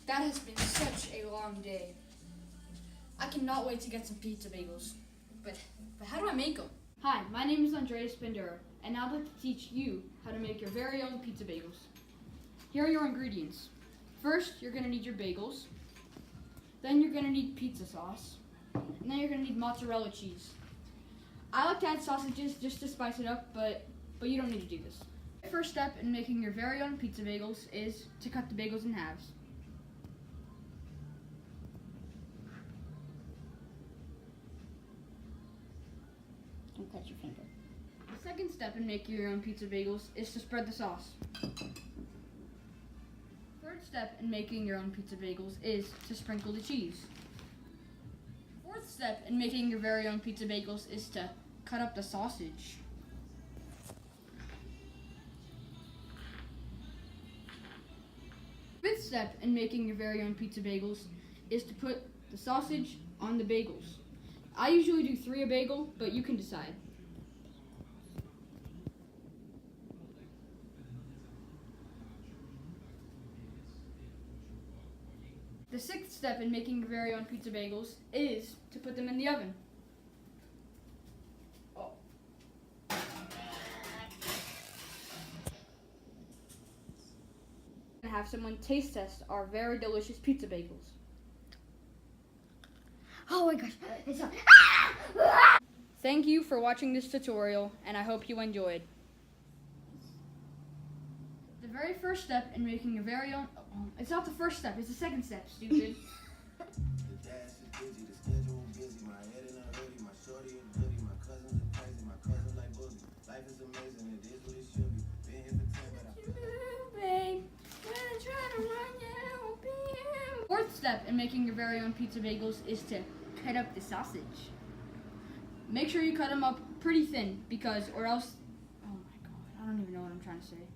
That has been such a long day. I cannot wait to get some pizza bagels. But how do I make them? Hi, my name is Andreas, and I'd like to teach you how to make your very own pizza bagels. Here are your ingredients. First, you're going to need your bagels. Then you're going to need pizza sauce. And then you're going to need mozzarella cheese. I like to add sausages just to spice it up, but you don't need to do this. The first step in making your very own pizza bagels is to cut the bagels in halves. Don't cut your finger. The second step in making your own pizza bagels is to spread the sauce. Third step in making your own pizza bagels is to sprinkle the cheese. Fourth step in making your very own pizza bagels is to cut up the sausage. Fifth step in making your very own pizza bagels is to put the sausage on the bagels. I usually do 3 a bagel, but you can decide. The sixth step in making your very own pizza bagels is to put them in the oven. And have someone taste test our very delicious pizza bagels. Oh my gosh, it's so... Thank you for watching this tutorial, and I hope you enjoyed. The very first step in making your very own... it's not the first step, it's the second step, stupid. The dash is busy, the schedule busy. My head in a hoodie, my shorty a goodie. My cousins are crazy, my cousins like boogie. Life is amazing, it is what it should be. Been here for 10, but Fourth step in making your very own pizza bagels is to cut up the sausage. Make sure you cut them up pretty thin, or else... oh my god, I don't even know what I'm trying to say.